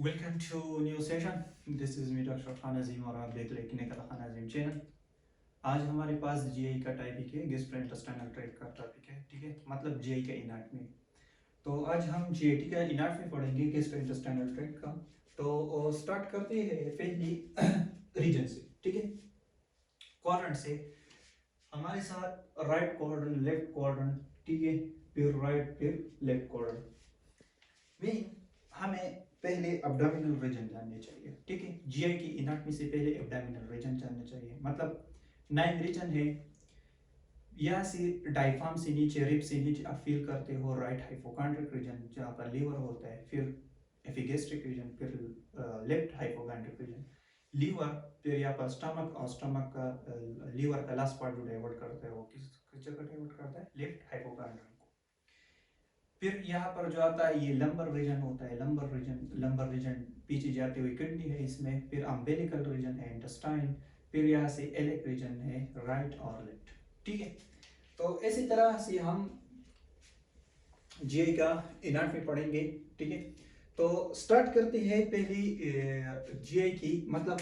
Welcome to new session. This is me doctor Khan Azeem और आप देख रहे क्लिनिकल खान अजीम चैनल। आज हमारे पास जीआई का टॉपिक है, गैस्ट्रोइंटेस्टाइनल ट्रैक्ट का टॉपिक है। ठीक है, मतलब जीआई का एनाटॉमी। तो आज हम जीआईटी का एनाटॉमी पढ़ेंगे, गैस्ट्रोइंटेस्टाइनल ट्रैक्ट का। तो स्टार्ट करते हैं पहली रीजन से। ठीक है, क्वाड्रेंट से। हमारे साथ राइट क्वाड्रेंट, लेफ्ट क्वाड्रेंट। ठीक है, फिर राइट, फिर लेफ्ट क्वाड्रेंट में हमें पहले एब्डोमिनल रीजन जानने चाहिए। ठीक है, जीआई की एनाटॉमी से पहले एब्डोमिनल रीजन जानना चाहिए। मतलब 9 रीजन है। यहाँ से डायफ्राम से नीचे, रिब से नीचे आप फील करते हो राइट हाइपोकॉन्ड्रिक रीजन जहाँ पर लीवर होता है, फिर एपिगैस्ट्रिक रीजन, फिर लेफ्ट हाइपोकॉन्ड्रिक रीजन लीवर, फिर यहाँ पर स्टमक, और स्टमक का लीवर का लास्ट पार्ट जो डाइवर्ट करता है वो किस जगह डाइवर्ट करता है, लेफ्ट हाइपोकॉन्ड्रिक। फिर यहाँ पर जो आता है ये लंबर रीजन होता है। लंबर रीजन पीछे जाते हुए किडनी है इसमें। फिर अम्बिलिकल रीजन है इंटेस्टाइन। फिर यहाँ से एलिक रीजन है राइट और लेफ्ट। ठीक है, तो इसी तरह से हम जीआई का एनाटॉमी पढ़ेंगे। ठीक है, तो स्टार्ट करते हैं पहली जीआई की। मतलब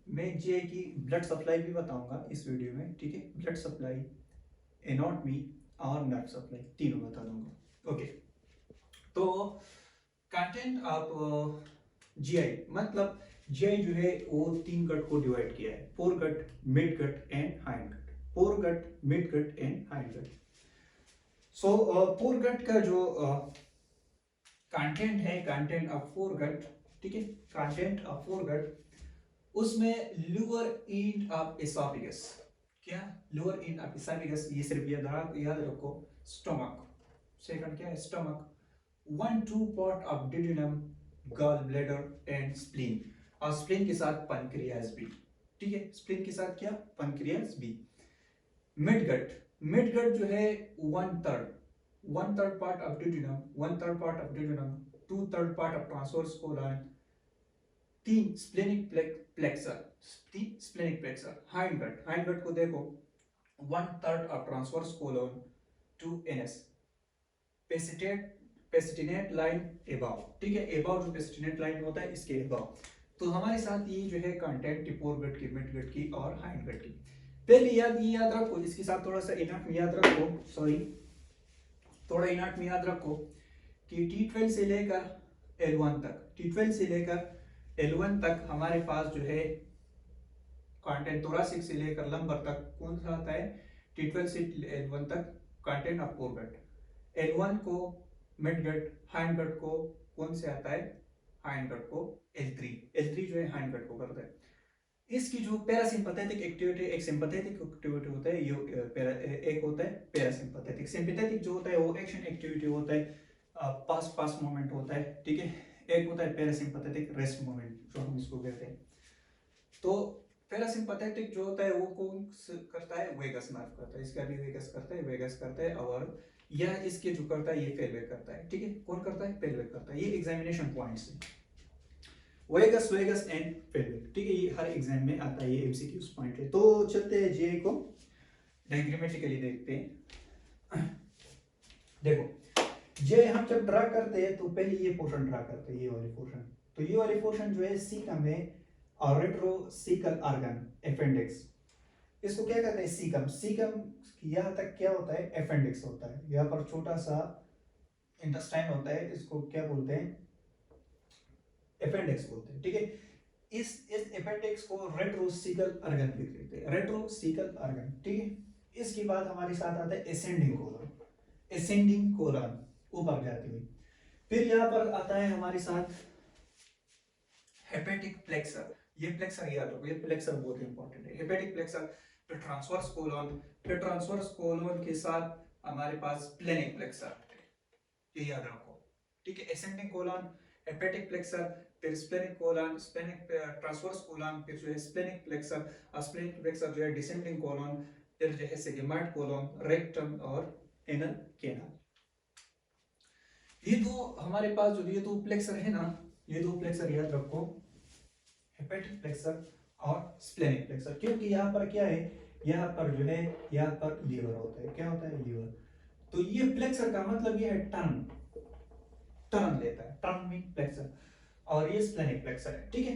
मैं जीआई की ब्लड सप्लाई भी बताऊंगा इस वीडियो में। ठीक है, ब्लड सप्लाई, एनाटॉमी और नर्व सप्लाई तीनों बता दूंगा। ओके, तो कंटेंट ऑफ जीआई, मतलब जीआई जो है वो 3 गट को डिवाइड किया है, fore gut, mid gut and hind gut. Fore gut, mid gut and hind gut. So fore gut का जो कंटेंट है, कंटेंट ऑफ फोर गट, ठीक है, कंटेंट ऑफ फोर गट, उसमें लोअर एंड ऑफ एसोफेगस। क्या? लोअर एंड ऑफ एसोफेगस, ये सिर्फ याद रखो। स्टमक, सेकंड क्या है? Stomach. 1-2 part of duodenum, gall bladder and spleen, और स्प्लीन के साथ पैनक्रियाज भी। ठीक है, स्प्लीन के साथ क्या? पैनक्रियाज भी। मिडगट, मिडगट जो है 1/3 part of duodenum, 1/3 part of duodenum, 2/3 part of transverse colon, 3 splenic flexure, 3 splenic flexure. Hindgut, hindgut को देखो 1/3 of transverse colon, 2 NS, pectinate line above. ठीक है, एबाव जो पेसिटिनेट लाइन होता है इसके एबाव। तो हमारे साथ ये जो है कंटेंट टिपोर गट की, मिड गट की और हाइंड गट की। पहले याद रखो, इसके साथ थोड़ा सा एनाटॉमी याद रखो, सॉरी, थोड़ा एनाटॉमी याद रखो कि T12 से लेकर L1 तक, T12 से लेकर L1 तक हमारे पास जो है कंटेंट थोरासिक से लेकर लंबर तक कौन सा आता है? T12 से L1 तक content of core gut. L1 को मिड गट, हाइंड गट को कौन से आता है? हाइंड गट को L3, L3 जो है हाइंड गट को करता है। इसकी जो पैरासिम्पैथेटिक एक्टिविटी, एक सिंपैथेटिक एक्टिविटी होता है, एक होता है पैरासिम्पैथेटिक। सिंपैथेटिक जो होता है वो एक्शन एक्टिविटी होता है, पास मूवमेंट होता है। ठीक है, एक होता है पैरासिम्पैथेटिक रेस्ट मूवमेंट जो हम इसको कहते हैं। तो पैरासिम्पैथेटिक जो होता है वो कौन करता है? वेगस नर्व करता है। इसका भी वेगस करता है और यह इसके जो करता है ये पेल्विक करता है। ठीक है, कौन करता है? पेल्विक करता है। ये एग्जामिनेशन पॉइंट्स है, वेगस एंड पेल्विक। ठीक है, ये हर एग्जाम में आता है, ये एमसीक्यूज पॉइंट है। तो चलते हैं जीआई को डायग्रामेटिकली देखते हैं। देखो, जीआई हम जब ड्रा करते हैं तो पहले ये पोर्शन ड्रा करते हैं, ये वाली पोर्शन। तो ये वाली पोर्शन जो है सीकम है और रेट्रोसीकल ऑर्गन, अपेंडिक्स। इसको क्या कहते हैं? सीकम। सीकम यहाँ तक क्या होता है? अपेंडिक्स होता है। यहाँ पर छोटा सा इंटेस्टाइन होता है, इसको क्या बोलते हैं? अपेंडिक्स बोलते हैं। ठीक है, इस अपेंडिक्स को रेट्रोसीकल ऑर्गन भी कहते हैं, रेट्रोसीकल ऑर्गन। ठीक है, इसके बाद हमारे साथ आता है एसेंडिंग कोलन, एसेंडिंग कोलन ऊपर जाती हुई। फिर यहाँ पर आता है हमारे साथ हेपेटिक प्लेक्सर। ये प्लेक्सर याद रखो, ये प्लेक्सर बहुत इंपॉर्टेंट है, हेपेटिक प्लेक्सर। फिर ट्रांसवर्स कोलन, फिर ट्रांसवर्स कोलन के साथ हमारे पास स्प्लेनिक प्लेक्सर, ये याद रखो। ठीक है, एसेंडिंग कोलन, हेपेटिक प्लेक्सर, फिर splenic colon, splenic transverse colon, फिर जो है स्प्लेनिक प्लेक्सर, और स्प्लेनिक प्लेक्सर जो है डिसेंडिंग कोलन, फिर जो है सिग्मोइड कोलन, रेक्टम और एनल कैनाल। ये तो हमारे पास जो ये दो प्लेक्सर है ना, ये दो प्लेक्सर याद रखो, हेपेटिक प्लेक्सर और स्प्लेनिक प्लेक्सर। क्योंकि यहाँ पर क्या है? यहाँ पर जो है, यहाँ पर लीवर होता है। क्या होता है? लीवर। तो ये प्लेक्सर का मतलब ये है टर्न, टर्न लेता है, टर्न मीन प्लेक्सर। और ये स्प्लेनिक प्लेक्सर है, ठीक है।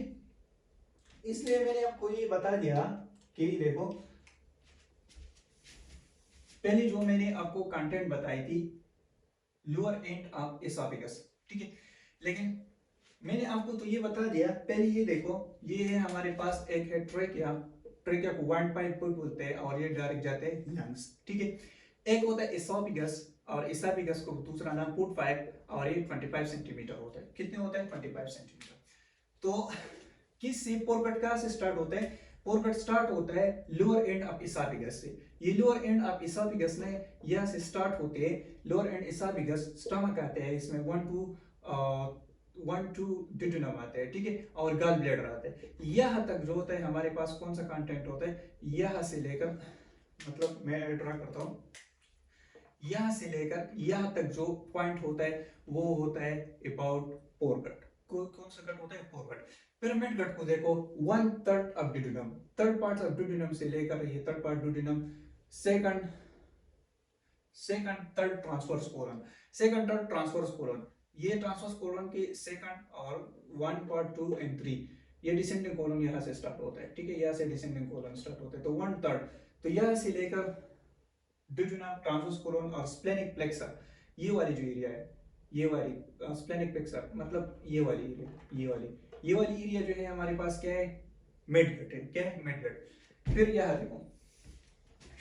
इसलिए मैंने आपको ये बता दिया कि देखो पहले जो मैंने आपको कंटेंट बताई थी लोअर एंड ऑफ एसोफेगस, ठीक है, लेकिन मैंने आपको तो ये बता दिया। पहले ये देखो, ये है हमारे पास एक है ट्रेकिया, ट्रेकिया को वाइंड पाइप बोलते हैं और ये डायरेक्ट जाते हैं लंग्स, ठीक है। एक होता है एसोफेगस और एसोफेगस को दूसरा नाम फूड पाइप और ये 25 सेंटीमीटर होता है। कितने होते हैं? 25 सेंटीमीटर। तो किस से पोरकट कहाँ से स्टार्ट होता है? पोरकट स्टार्ट होता है लोअर एंड ऑफ एसोफेगस से। ये लोअर एंड ऑफ एसोफेगस में यहाँ से स्टार्ट होते हैं, लोअर एंड एसोफेगस, स्टमक आते हैं, इसमें 1 to डिड्यूनम आते हैं, ठीक है, और गॉल ब्लैडर आते हैं। यहाँ तक जो होता है हमारे पास कौन सा कंटेंट होता है? यहाँ से लेकर, मतलब मैं ड्रा करता हूँ, यहाँ से लेकर यहाँ तक जो पॉइंट होता है वो होता है अबाउट पोरकट। कौन सा कट होता है? पोरकट। पिरामिड कट को देखो, 1/3 of duodenum, third part of duodenum से लेकर ये third part duodenum, second third transverse colon, second third transverse colon, ये ट्रांसवर्स कोलन के सेकंड और 1 पार्ट 2 एंड 3, ये डिसेंडिंग कोलन यहाँ से स्टार्ट होता है, ठीक है, यहाँ से डिसेंडिंग कोलन स्टार्ट होता है, तो 1/3, तो यहाँ से लेकर डिड्यूनम, ट्रांसवर्स कोलन और स्प्लेनिक प्लेक्सर, ये वाली जो एरिया है, ये वाली स्प्लेनिक प्लेक्सर मतलब ये वाली एरिया, ये वाली एरिया जो है हमारे पास क्या है? मिडगट है। क्या है? मिडगट। फिर यहाँ देखो,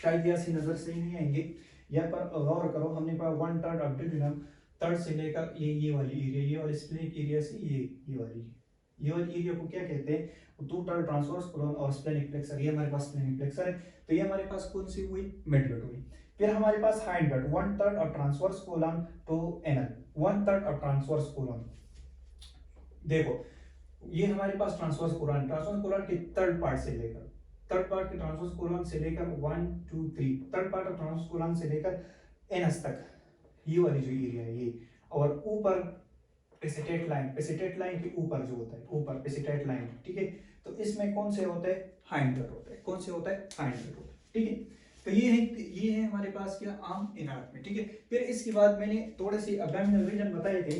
शायद यहाँ से नजर सही नहीं आएंगे, यहाँ पर गौर करो, हमने पाया 1/3 ऑफ डिड्यूनम, थर्ड से लेकर ये वाली एरिया, ये वाली स्प्लेनिक एरिया से ये वाली एरिया को क्या कहते हैं? 2/3 ट्रांसवर्स कोलन और स्प्लेनिक प्लेक्सर, ये हमारे पास स्प्लेनिक प्लेक्सर है, तो ये हमारे पास कौन सी हुई? मिडगट हुई। फिर हमारे पास hind gut, 1/3 of transverse colon to anal, 1/3 of transverse colon. देखो ये हमारे पास ट्रांसवर्स कोलन के थर्ड पार्ट से लेकर, थर्ड पार्ट के ट्रांसवर्स कोलन से लेकर 1 2 3, third part of transverse colon से लेकर एनस तक, ये वाली जो एरिया है ये, और ऊपर पेसिटेट लाइन के ऊपर जो होता है, ऊपर पेसिटेट लाइन, ठीक है, तो इसमें कौन से होता है? हाइंड गट होता है। कौन से होता है? हाइंड गट होता है, ठीक है। तो ये है हमारे पास क्या? आर्म एनाटॉमी, ठीक है। फिर इसके बाद मैंने थोड़े से एब्डोमिनल रीजन बताए थे,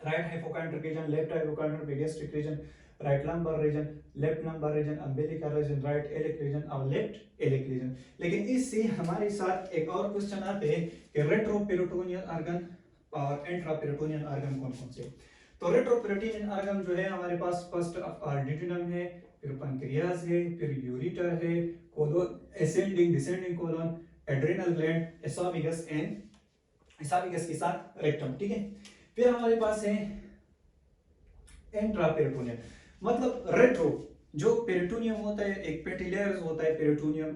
right hypochondriac region, left hypochondriac gastric region, right lumbar region, left lumbar region, umbilical region, right iliac region और लेफ्ट इलिक रीजन। लेकिन इससे हमारे साथ एक और क्वेश्चन आते हैं कि रेट्रोपेरिटोनियल ऑर्गन और इंट्रापेरिटोनियल ऑर्गन कौन कौन से? तो रेट्रोपेरिटोनियल ऑर्गन जो है हमारे पास फर्स्ट डिड्यूनम है, फिर पैंक्रियाज है, फिर यूरेटर है, colon, ascending descending colon, adrenal gland, oesophagus and oesophagus के साथ रेक्टम, ठीक है। फिर हमारे पास है इंट्रापेरिटोनियल, मतलब रेट्रो जो पेरिटोनियम होता है, एक पेटिलेयर होता है पेरिटोनियम,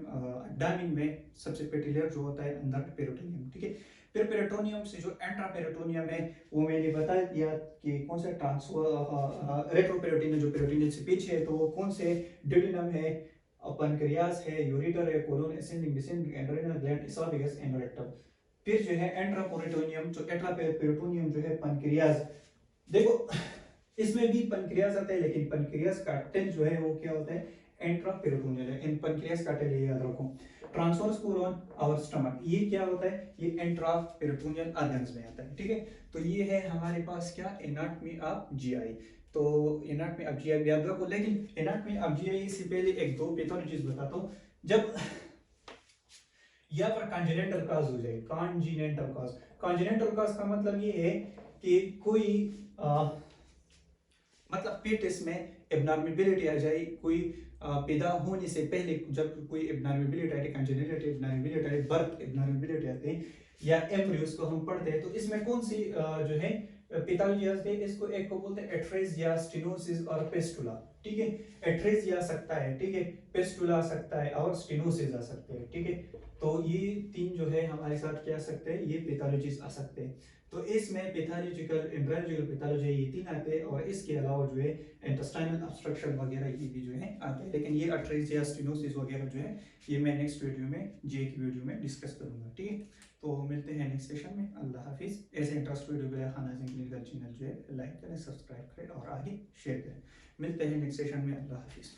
डाइनिंग में सबसे पेटिलेयर जो होता है अंदर पेरिटोनियम, ठीक है। फिर पेरिटोनियम से जो इंट्रापेरिटोनियम है वो मैंने बता दिया कि कौन सा ट्रांसफर रेट्रोपेरिटोनियम जो पेरिटोनियम से पीछे है, तो वो कौन से डिड्यूनम है, पैंक्रियास है, यूरेटर है, colon, ascending descending, adrenal gland, oesophagus and rectum. फिर जो है इंट्रापेरिटोनियम, जो इंट्रापेरिटोनियम जो है पैंक्रियास, देखो इसमें भी पैंक्रियास आता है, लेकिन पैंक्रियास का टेल जो है वो क्या होता है? इंट्रापेरिटोनियल है। इन पैंक्रियास का टेल याद रखो, ट्रांसवर्स कोलन और स्टमक, ये क्या होता है? ये इंट्रापेरिटोनियल ऑर्गन्स में आता है, ठीक है। तो ये है हमारे पास क्या? Anatomy of GI. तो एनाटॉमी ऑफ जीआई याद रखो, लेकिन एनाटॉमी ऑफ जीआई से पहले एक दो पैथोलॉजीज बताता हूं। जब यहाँ पर कॉन्जेनिटल कॉज हो जाए, कॉन्जेनिटल कॉज का मतलब ये है कि कोई मतलब पेटिस में एब्नॉर्मेबिलिटी आ जाए, कोई पैदा होने से पहले जब कोई एब्नॉर्मेबिलिटी आती है, कॉन्जेनिटल एब्नॉर्मेबिलिटी आती है, बर्थ एब्नॉर्मेबिलिटी आती है या एम्ब्रियोस को हम पढ़ते हैं, तो इसमें कौन सी जो है पैथोलॉजी आती है? इसको एक को बोलते हैं एट्रेसिया, स्टेनोसिस और पेस्टुला, ठीक है। एट्रेसिया आ सकता है, ठीक है, पेस्टुला आ सकता है और स्टेनोसिस आ सकते हैं, ठीक है। तो ये तीन जो है हमारे साथ क्या आ सकते हैं? ये पैथोलॉजीज आ सकते हैं। तो इसमें पैथोलॉजिकल, एम्ब्रायोलॉजिकल पैथोलॉजी ये तीन आते हैं, और इसके अलावा जो है इंटेस्टाइनल ऑब्स्ट्रक्शन वगैरह ये भी जो है आते हैं, लेकिन ये एट्रेसिया, स्टेनोसिस वगैरह जो है ये मैं नेक्स्ट वीडियो में, जे की वीडियो में डिस्कस करूंगा, ठीक है। तो मिलते हैं नेक्स्ट सेशन में। अल्लाह हाफिज। ऐसे इंटरेस्ट वीडियो के लिए खान आज़म क्लिनिकल चैनल जो है लाइक करें, सब्सक्राइब करें और आगे शेयर करें। मिलते हैं नेक्स्ट सेशन में। अल्लाह हाफिज।